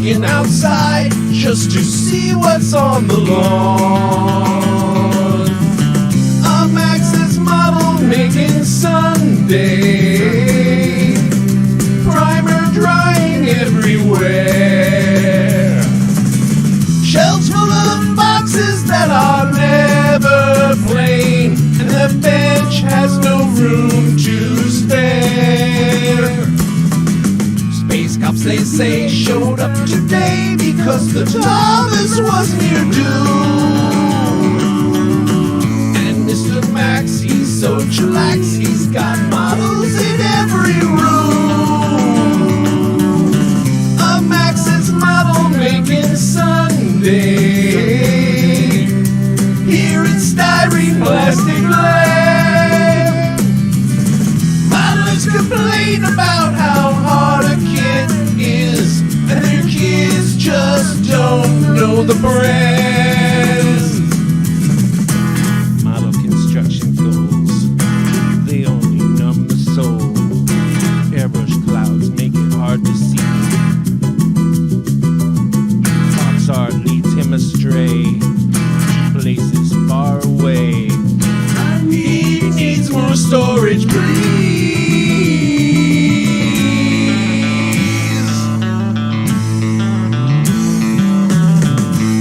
looking outside just to see what's on the lawn. A Max's model making Sunday, primer drying everywhere, shelves full of boxes that are never plain, and the bench has no room to spare. Space cops, they say, showed up today because the Thomas was near doom. And Mr. Max, he's so chillax, he's got models in every room. A Max's model making Sunday, here in styrene plastic land. Modelers complain about how hard a kid is, and their kids just don't know the brand. Model construction goals, they only numb the soul. Airbrush clouds make it hard to see. Fox art leads him astray, places far away. He needs more storage, please.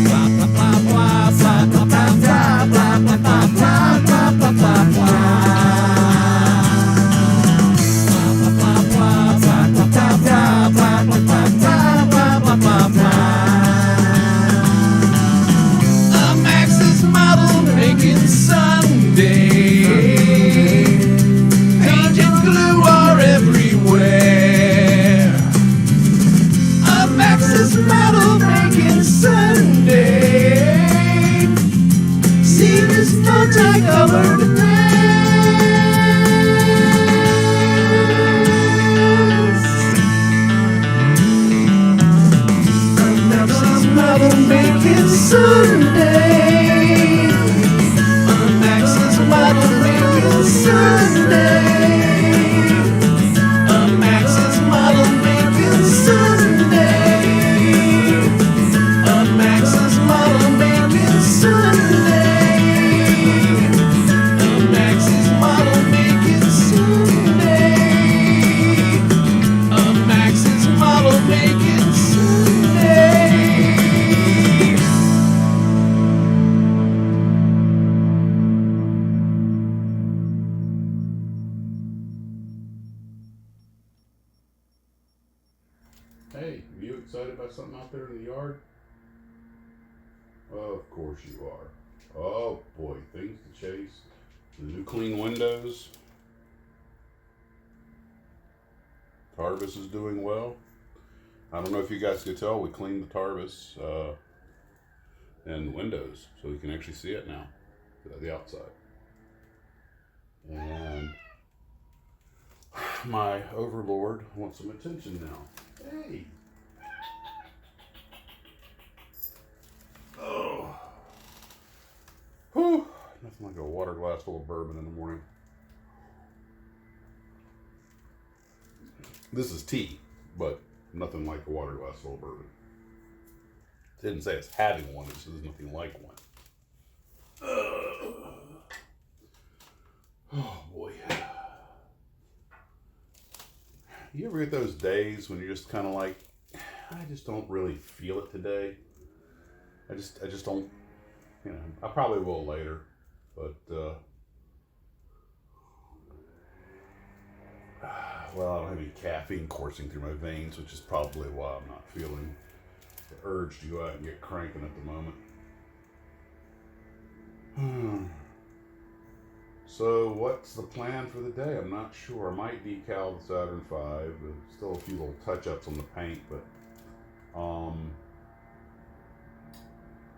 Blah, blah, blah, blah, blah, blah, blah, blah, blah, blah, blah, blah, blah, blah, blah. A Max's model making Sunday, paint and glue are everywhere. A Max's model making Sunday, see this multicolored mess. A Max's model making Sunday. A Max's model making Sunday. A Max's model making Sunday. A Max's model making Sunday. A Max's model making Sunday. A Max's model making Sunday. Hey, are you excited about something out there in the yard? Of course you are. Oh boy, things to chase. The new clean windows. Tarvis is doing well. I don't know if you guys could tell, we cleaned the Tarvis and the windows so you can actually see it now, the outside. And my overlord wants some attention now. Hey! Oh! Whew! Nothing like a water glass full of bourbon in the morning. This is tea, but nothing like a water glass full of bourbon. It didn't say it's having one, it says nothing like one. Oh boy. You ever get those days when you're just kind of like, I just don't really feel it today. I just don't, you know, I probably will later, but, well, I don't have any caffeine coursing through my veins, which is probably why I'm not feeling the urge to go out and get cranking at the moment. So what's the plan for the day? I'm not sure. I might decal the Saturn V. There's still a few little touch-ups on the paint, but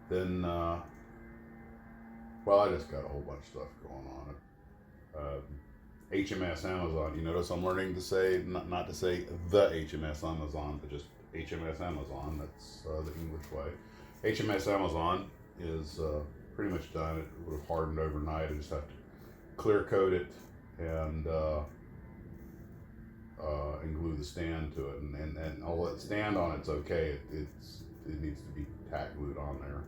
then well, I just got a whole bunch of stuff going on. HMS Amazon. You notice I'm learning to say not to say the HMS Amazon, but just HMS Amazon. That's the English way. HMS Amazon is pretty much done. It would have hardened overnight. I just have to clear coat it and and glue the stand to it, and all that stand on it's okay. It needs to be tack glued on there.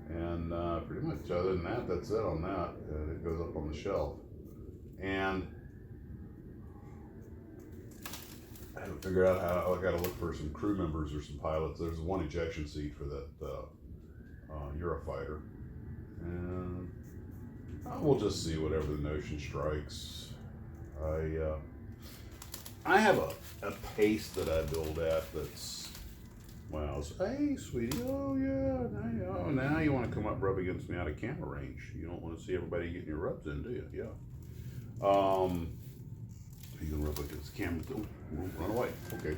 And pretty much other than that, that's it on that. It goes up on the shelf. And I haven't figured out how. I got to look for some crew members or some pilots. There's one ejection seat for that Eurofighter, and we'll just see whatever the notion strikes. I have a pace that I build at that's, well, hey sweetie, oh yeah, now you want to come up rub against me out of camera range. You don't want to see everybody getting your rubs in, do you? Yeah. You can rub against the camera too. Run away. Okay.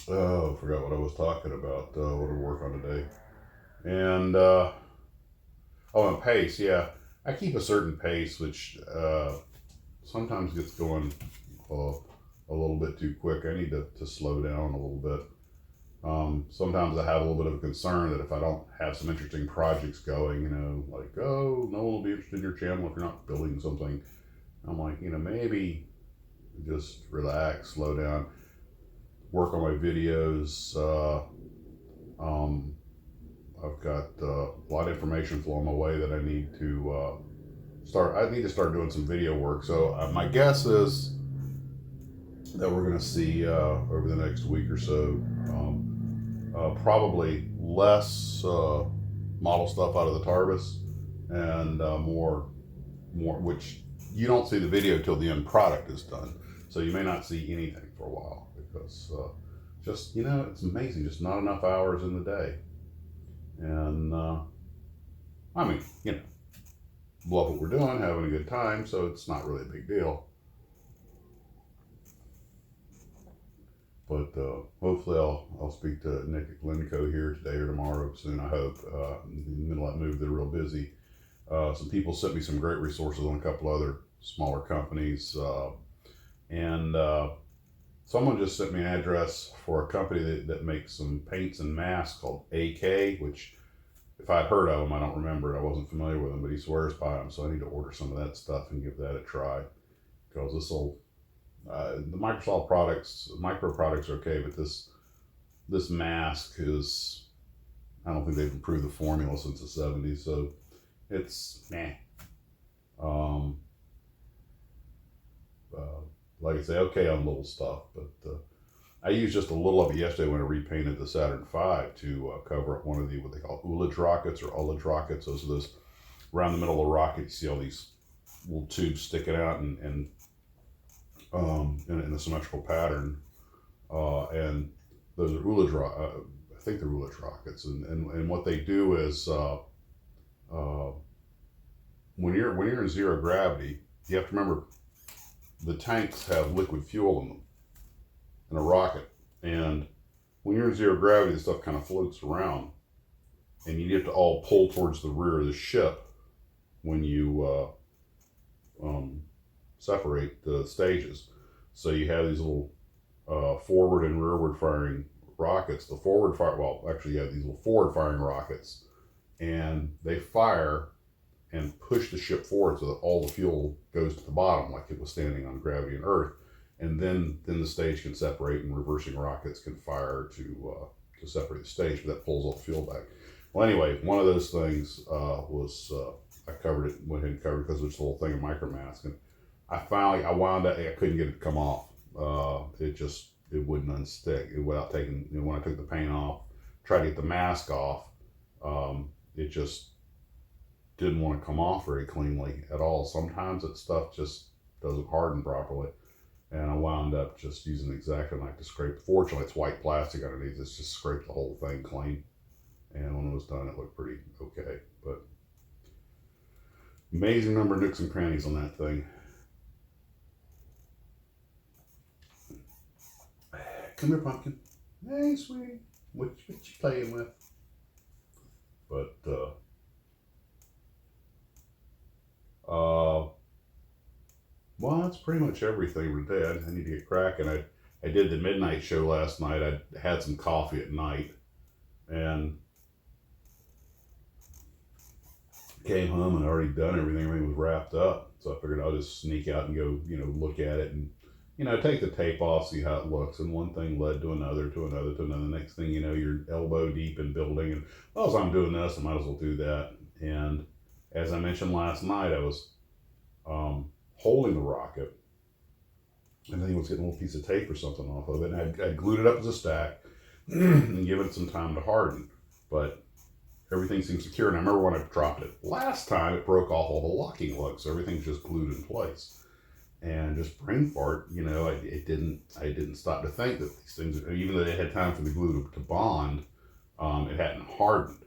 Oh, forgot what I was talking about. What to work on today. And and pace. Yeah, I keep a certain pace, which sometimes gets going a little bit too quick. I need to slow down a little bit. Sometimes I have a little bit of a concern that if I don't have some interesting projects going, like, oh, no one will be interested in your channel if you're not building something. I'm like, maybe just relax, slow down, work on my videos. I've got a lot of information flowing my way that I need to start. I need to start doing some video work. So my guess is that we're going to see over the next week or so, probably less model stuff out of the Tarbis and more, which you don't see the video till the end product is done. So you may not see anything for a while because just, it's amazing. Just not enough hours in the day. And I mean, love what we're doing, having a good time. So it's not really a big deal. But hopefully I'll speak to Nick at Glencoe here today or tomorrow soon, I hope. In the middle of that move, they're real busy. Some people sent me some great resources on a couple other smaller companies. And someone just sent me an address for a company that makes some paints and masks called AK, which if I'd heard of them, I don't remember it. I wasn't familiar with them, but he swears by them. So I need to order some of that stuff and give that a try. Because this will... the Microsoft products, micro products are okay, but this mask is, I don't think they've improved the formula since the 70s, so it's meh. Like I say, okay on little stuff, but I used just a little of it yesterday when I repainted the Saturn V to cover up one of the, what they call ullage rockets or ullage rockets. Those are those, around the middle of the rocket, you see all these little tubes sticking out and in a symmetrical pattern, and those are ullage I think they're ullage rockets, and what they do is when you're in zero gravity, you have to remember the tanks have liquid fuel in them in a rocket, and when you're in zero gravity, the stuff kind of floats around, and you get to all pull towards the rear of the ship when you separate the stages. So you have these little forward and rearward firing rockets. The forward fire, well, actually you have these little forward firing rockets, and they fire and push the ship forward so that all the fuel goes to the bottom like it was standing on gravity and Earth. And then the stage can separate, and reversing rockets can fire to separate the stage, but that pulls all the fuel back. Well, anyway, one of those things was, I covered it, went ahead and covered it because there's a little thing of micromask. And I wound up, I couldn't get it to come off. It wouldn't unstick without taking, when I took the paint off, tried to get the mask off, it just didn't want to come off very cleanly at all. Sometimes that stuff just doesn't harden properly. And I wound up just using an X-Acto knife to scrape. Fortunately, it's white plastic underneath. It's just scraped the whole thing clean. And when it was done, it looked pretty okay. But amazing number of nooks and crannies on that thing. Come here, pumpkin. Hey, sweetie. What you playing with? But, well, that's pretty much everything for today. I need to get cracking. I did the midnight show last night. I had some coffee at night and came home and already done everything. Everything was wrapped up. So I figured I'll just sneak out and go, look at it and you know, take the tape off, see how it looks, and one thing led to another, to another, to another. Next thing you know, you're elbow deep in building, and well, as I'm doing this, I might as well do that. And as I mentioned last night, I was holding the rocket, and then he was getting a little piece of tape or something off of it, and I glued it up as a stack and given it some time to harden. But everything seems secure, and I remember when I dropped it last time, it broke off all the locking lugs, so everything's just glued in place. And just brain fart, you know, I didn't stop to think that these things, even though they had time for the glue to bond, it hadn't hardened.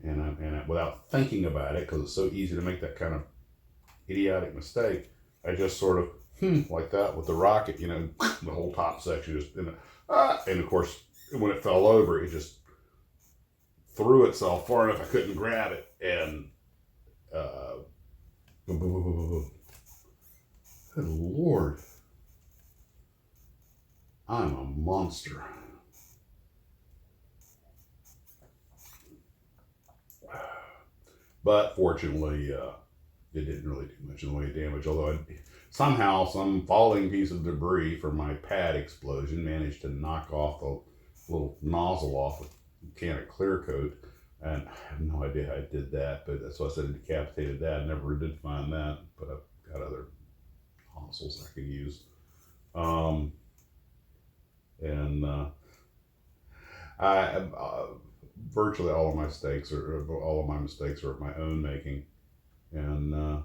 And without thinking about it, because it's so easy to make that kind of idiotic mistake, I just sort of like that with the rocket, you know, the whole top section just and of course when it fell over, it just threw itself far enough I couldn't grab it, and boom, boom, boom, boom, boom, boom. Good Lord, I'm a monster. But fortunately, it didn't really do much in the way of damage, although somehow some falling piece of debris from my pad explosion managed to knock off the little nozzle off a can of clear coat, and I have no idea how I did that, but that's why I said I decapitated that. I never did find that, but I've got other tonsils I can use. I virtually all of my mistakes are of my own making, and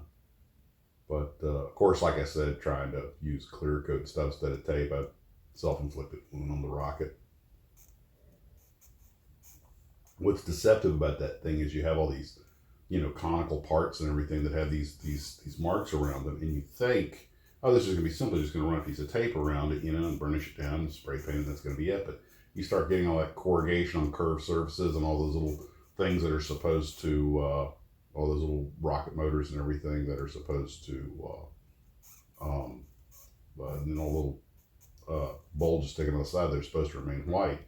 but of course, like I said, trying to use clear coat stuff instead of tape, I self-inflicted wound on the rocket. What's deceptive about that thing is you have all these, you know, conical parts and everything that have these marks around them, and you think, oh, this is going to be simple, just going to run a piece of tape around it, you know, and burnish it down and spray paint, and that's going to be it. But you start getting all that corrugation on curved surfaces and all those little things that are supposed to, all those little rocket motors and everything that are supposed to, and all little bulges sticking on the side, they're supposed to remain white.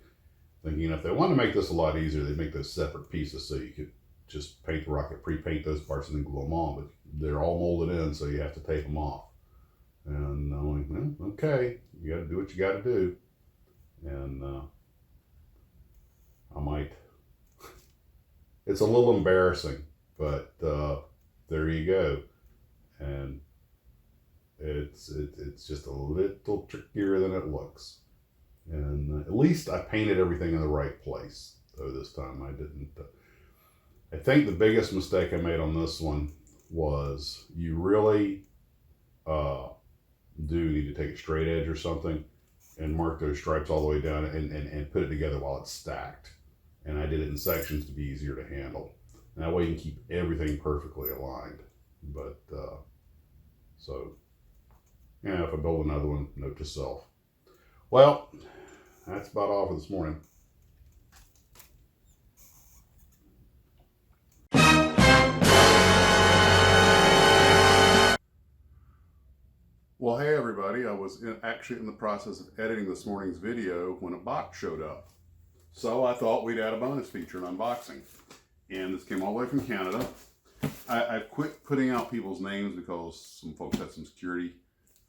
Thinking if they want to make this a lot easier, they'd make those separate pieces so you could just paint the rocket, pre-paint those parts, and then glue them on. But they're all molded in, so you have to tape them off. And I'm like, well, okay, you got to do what you got to do. And I might. It's a little embarrassing, but there you go. And it's just a little trickier than it looks. And at least I painted everything in the right place, though this time I didn't. I think the biggest mistake I made on this one was you really do need to take a straight edge or something and mark those stripes all the way down and put it together while it's stacked. And I did it in sections to be easier to handle. And that way you can keep everything perfectly aligned. But, so, yeah, if I build another one, note to self. Well, that's about all for this morning. Well, hey everybody, I was actually in the process of editing this morning's video when a box showed up. So I thought we'd add a bonus feature, an unboxing. And this came all the way from Canada. I've quit putting out people's names because some folks had some security,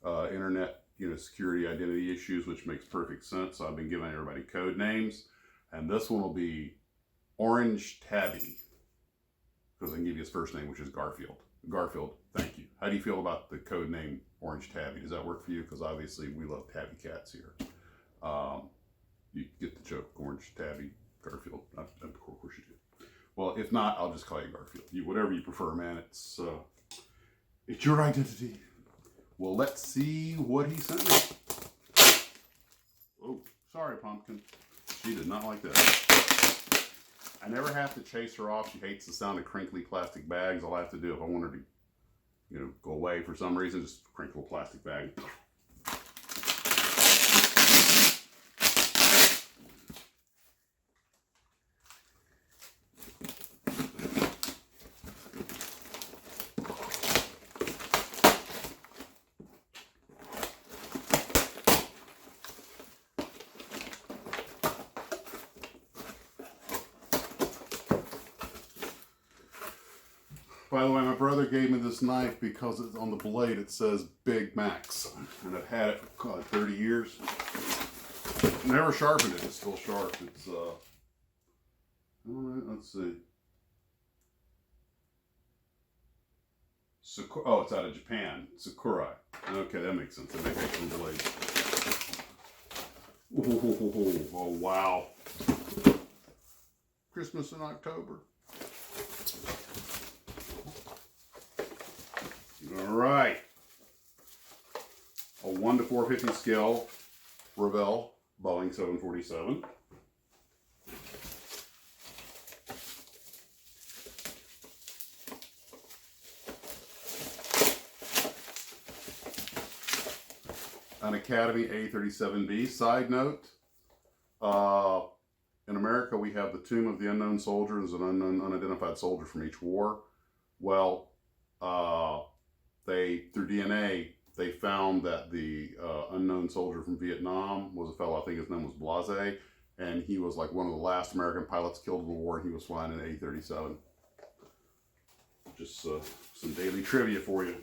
internet, security identity issues, which makes perfect sense. So I've been giving everybody code names. And this one will be Orange Tabby, because I can give you his first name, which is Garfield. Garfield, thank you. How do you feel about the code name Orange Tabby? Does that work for you? Because obviously we love tabby cats here. You get the joke, Orange Tabby, Garfield. Of course you do. Well, if not, I'll just call you Garfield. Whatever you prefer, man. It's your identity. Well, let's see what he sent me. Oh, sorry, Pumpkin. She did not like that. I never have to chase her off. She hates the sound of crinkly plastic bags. All I have to do if I want her to, go away for some reason, just crinkle a plastic bag. By the way, my brother gave me this knife because it's on the blade it says Big Max. And I've had it for like 30 years. Never sharpened it, it's still sharp. It's, alright, let's see. Oh, it's out of Japan. Sakurai. Okay, that makes sense. They make excellent blades. Oh, wow. Christmas in October. All right. A 1 to 450 scale Revell Boeing 747. An Academy A37B. Side note, in America we have the Tomb of the Unknown Soldier. There's an unknown, unidentified soldier from each war. Well, through DNA, they found that the unknown soldier from Vietnam was a fellow, I think his name was Blase, and he was like one of the last American pilots killed in the war, and he was flying an A-37. Just some daily trivia for you.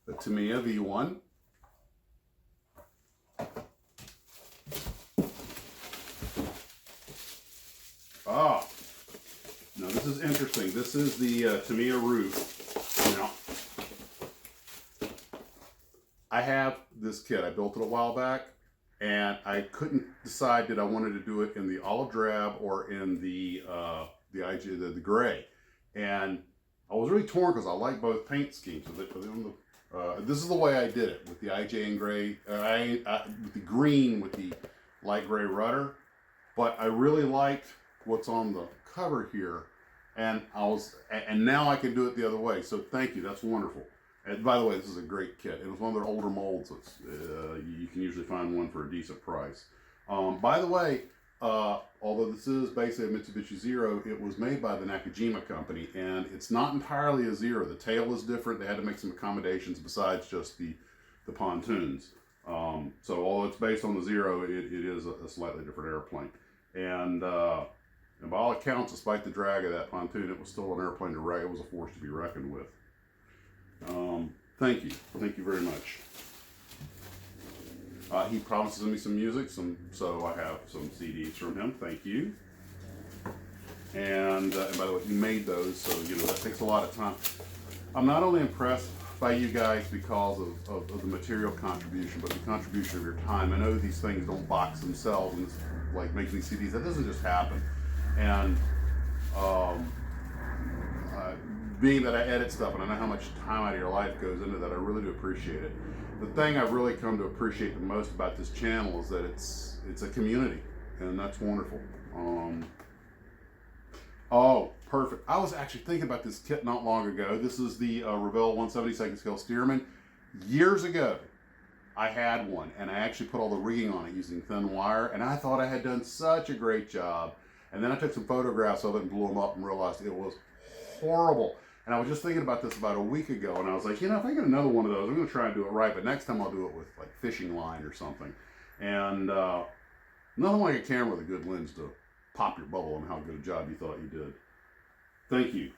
The Tamiya V1. Ah, now this is interesting. This is the Tamiya roof. Now, I have this kit. I built it a while back, and I couldn't decide did I wanted to do it in the olive drab or in the gray. And I was really torn because I like both paint schemes. This is the way I did it with the IJN gray, with the green with the light gray rudder. But I really liked what's on the cover here, and now I can do it the other way. So thank you, that's wonderful. And by the way, this is a great kit. It was one of their older molds. You can usually find one for a decent price. By the way, although this is basically a Mitsubishi Zero, it was made by the Nakajima company, and it's not entirely a Zero. The tail is different. They had to make some accommodations besides just the pontoons. So although it's based on the Zero, it is a slightly different airplane. And by all accounts, despite the drag of that pontoon, it was still an airplane to wreck. It was a force to be reckoned with. Thank you. Thank you very much. He promises me some music, so I have some CDs from him. Thank you. And by the way, he made those, so that takes a lot of time. I'm not only impressed by you guys because of the material contribution, but the contribution of your time. I know these things don't box themselves, and it's like making these CDs. That doesn't just happen. And being that I edit stuff and I know how much time out of your life goes into that, I really do appreciate it. The thing I've really come to appreciate the most about this channel is that it's a community, and that's wonderful. Oh, perfect. I was actually thinking about this kit not long ago. This is the Revell 172nd scale Stearman. Years ago, I had one, and I actually put all the rigging on it using thin wire, and I thought I had done such a great job. And then I took some photographs of it and blew them up and realized it was horrible. And I was just thinking about this about a week ago, and I was like, if I get another one of those, I'm going to try and do it right, but next time I'll do it with like fishing line or something. And nothing like a camera with a good lens to pop your bubble on how good a job you thought you did. Thank you.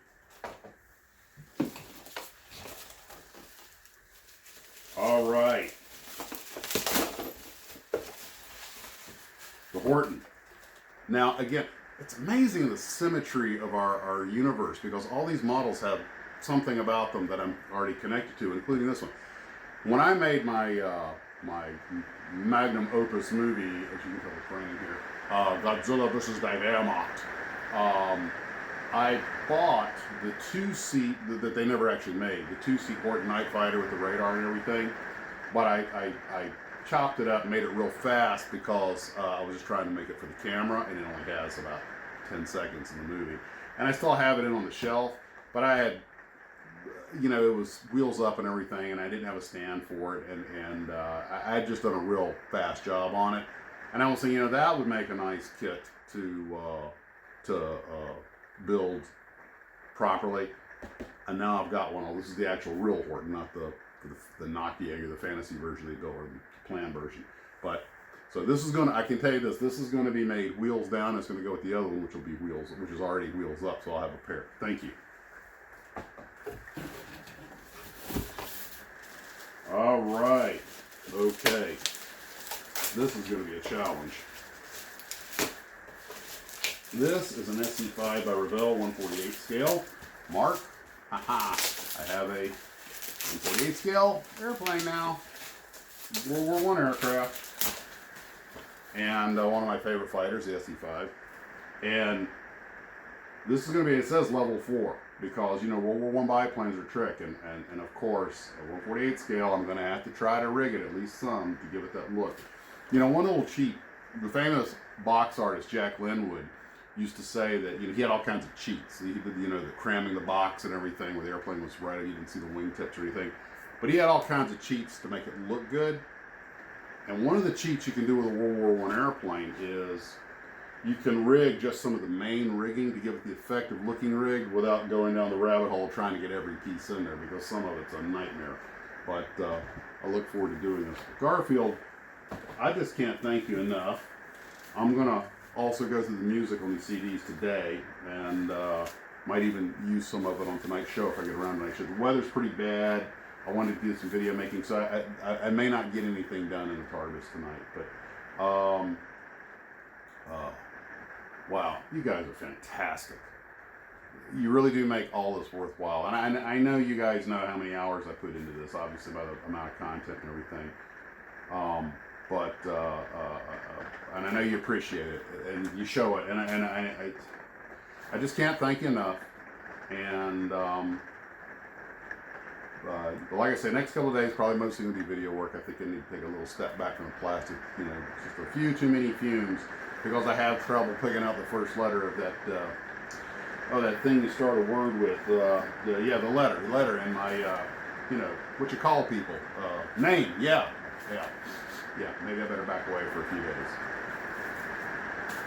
All right. The Horton. Now, again, it's amazing the symmetry of our universe, because all these models have something about them that I'm already connected to, including this one. When I made my my magnum opus movie, as you can tell the frame here, Godzilla vs. Dynamite, I bought the two-seat that they never actually made, the two-seat Horton Night Fighter with the radar and everything, but I chopped it up and made it real fast because I was just trying to make it for the camera, and it only has about 10 seconds in the movie. And I still have it in on the shelf, but I had, it was wheels up and everything, and I didn't have a stand for it, and I had just done a real fast job on it. And I was thinking, that would make a nice kit to build properly. And now I've got one. This is the actual real Horton, not the the Nokia or the fantasy version they built, or the plan version. But so this is going to, I can tell you this is going to be made wheels down. It's going to go with the other one, which will be wheels, which is already wheels up. So I'll have a pair. Thank you. All right. Okay. This is going to be a challenge. This is an SC5 by Revell 148 scale. Mark, haha, I have a 148 scale airplane now. World War I aircraft. And one of my favorite fighters, the SC5. And this is going to be, it says level 4, because, you know, World War I biplanes are trick. And of course, a 148 scale, I'm going to have to try to rig it, at least some, to give it that look. You know, one little cheat, the famous box artist, Jack Linwood, used to say that, you know, he had all kinds of cheats. He did, you know, the cramming the box and everything, where the airplane was right, you didn't see the wingtips or anything. But he had all kinds of cheats to make it look good. And one of the cheats you can do with a World War I airplane is you can rig just some of the main rigging to give it the effect of looking rigged without going down the rabbit hole trying to get every piece in there, because some of it's a nightmare. But I look forward to doing this. Garfield, I just can't thank you enough. I'm going to also go through the music on these CDs today, and might even use some of it on tonight's show if I get around to tonight's show. The weather's pretty bad. I wanted to do some video making, so I may not get anything done in the TARDIS tonight. But wow, you guys are fantastic. You really do make all this worthwhile, and I know you guys know how many hours I put into this, obviously by the amount of content and everything. And I know you appreciate it, and you show it, and I just can't thank you enough. And but like I say, next couple of days probably mostly going to be video work. I think I need to take a little step back from the plastic. You know, just a few too many fumes, because I have trouble picking out the first letter of that thing you start a word with. The letter in my you know, what you call people, name. Yeah. Maybe I better back away for a few days.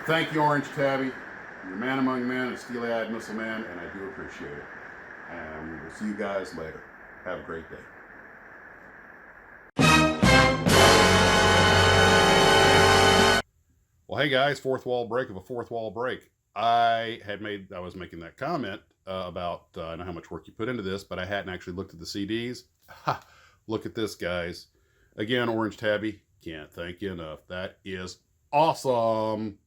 Thank you, Orange Tabby. You're a man among men, a steely-eyed missile man, and I do appreciate it. And we will see you guys later. Have a great day. Well, hey guys, fourth wall break of a fourth wall break. I was making that comment about I know how much work you put into this, but I hadn't actually looked at the CDs. Ha! Look at this, guys. Again, Orange Tabby, can't thank you enough. That is awesome.